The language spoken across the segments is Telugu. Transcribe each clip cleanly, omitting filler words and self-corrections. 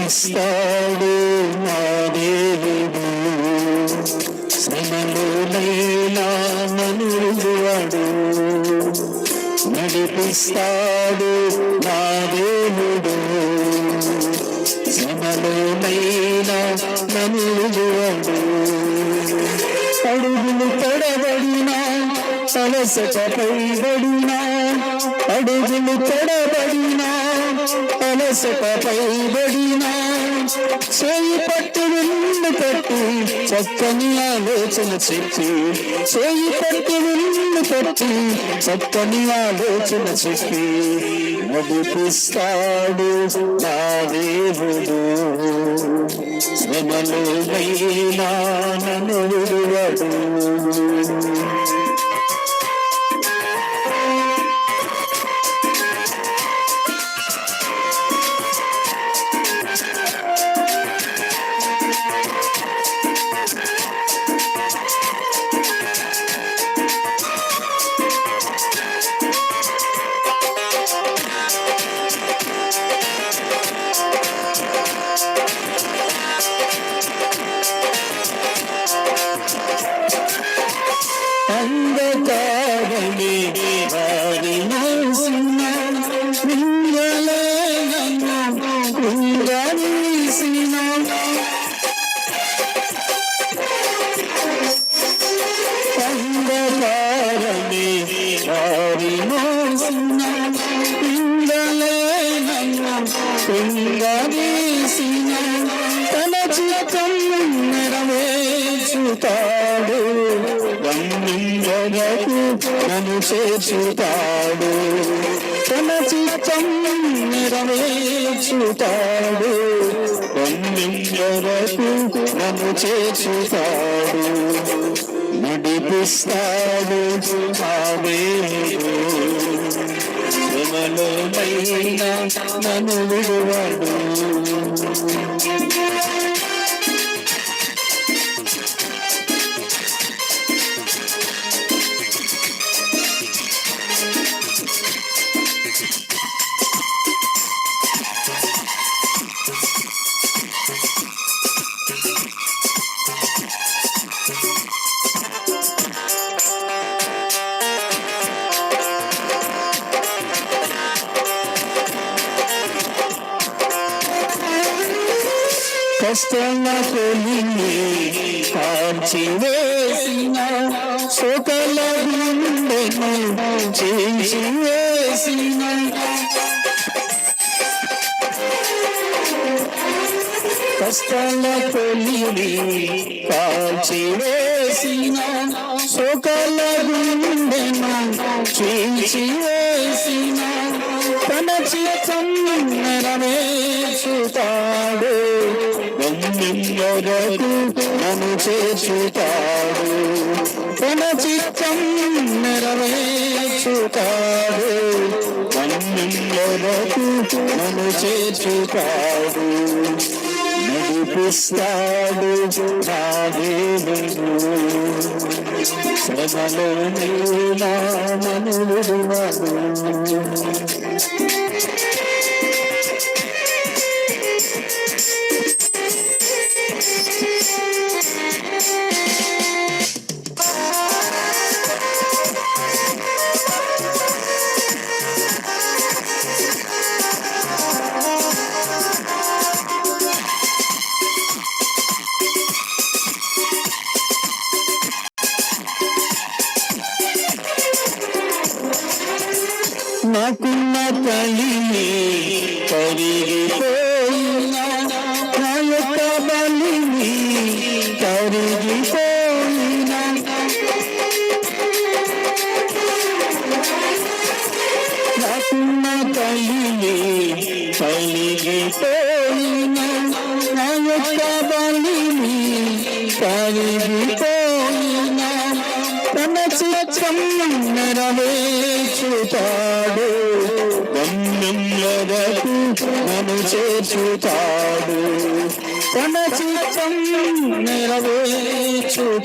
నడిపిస్తాడు నా దేవుడు, శ్రమలోనైనా నన్ను విడువడు. నడిపిస్తాడు నా దేవుడు, శ్రమలోనైనా నన్ను విడువడు. అడుగులు తడబడినా అలసటపై బడినా, అడుగులు తడబడినా అలసటపై బడినా, చేయి పట్టు విల్లు పట్టి చక్కని ఆలోచన చెప్పి, చేయి పట్టు విల్లు పట్టి చక్కని ఆలోచన చెప్పి నడిపిస్తాడు నా దేవుడు, శ్రమలోనైనా నన్ను విడువడు. అంధకారమే వారి మోసిన నిందలే నన్ను కృంగదీసిన, అంధకారమే వారి మోసిన నిందలే నన్ను కృంగదీసిన, తన చిత్తం నెరవేర్చుతాడు, నన్ను చేర్చుతాడు, తన చిత్తం నెరవేర్చుతాడు, నన్ను చేర్చుతాడు. నడిపిస్తాడు నా దేవుడు, శ్రమలోనైనా నన్ను విడువడు. కష్టంల కొలిని కాల్చివేసిన, సకల గుండెను చేసివేసిన, కష్టాల కొలిని కాల్చివేసిన, సకల గుండెను చేసివేసిన, తన చిత్తం నెరవేర్చుతాడు, నన్ను చేర్చుతాడు, తన చిత్తం నెరవేర్చుతాడు, నన్ను చేర్చుతాడు. నడిపిస్తాడు నా దేవుడు, శ్రమలోనైనా నన్ను విడువడు. నాకున్న కలిమి కరిగిపోయినా, నా యొక్క బలిమి కరిగిపోయినా, నాకున్న కలిమి కలిగిపోయినా, నా యొక్క బలిమి కరిగిపోయినా, తన చిత్తం నెరవేర్చుతాడు, గమ్యంలోకి నన్ను చేర్చుతాడు, తన చిత్తం నెరవేర్చుతాడు,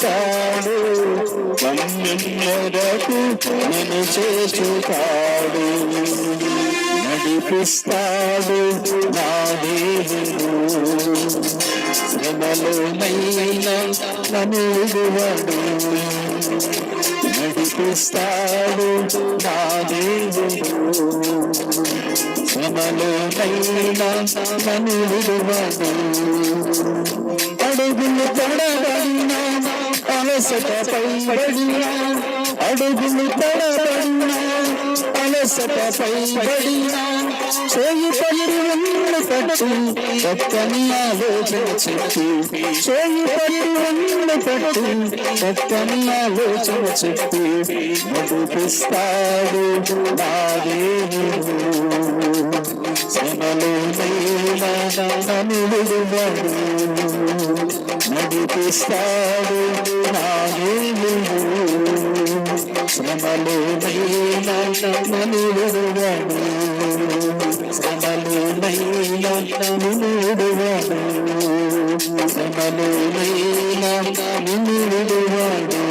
గమ్యంలోకి నన్ను చేర్చుతాడు. నడిపిస్తాడు నా దేవుడు. శ్రమలోనైనా నన్ను విడువడు, నడిపిస్తాడు నా దేవుడు. శ్రమలోనైనా నన్ను విడువడు. అడుగులు తడబడినా అలసటపై పడినా, అడుగులు తడబడినా అలసటపై పడినా, చేయి పడి ఉన్న పట్టు చక్కని ఆలోచన చెప్పి, చేయి పడి ఉన్న పట్టు చక్కని ఆలోచన చెప్పి నడిపిస్తాడు నా దేవుడు. శ్రమలోనైనా నన్ను విడువడు, నడిపిస్తాడు నా దేవుడు. శ్రమలోనైనా నన్ను విడువడు, శ్రమలోనైనా నన్ను విడువడు, శ్రమలోనైనా నన్ను విడువడు.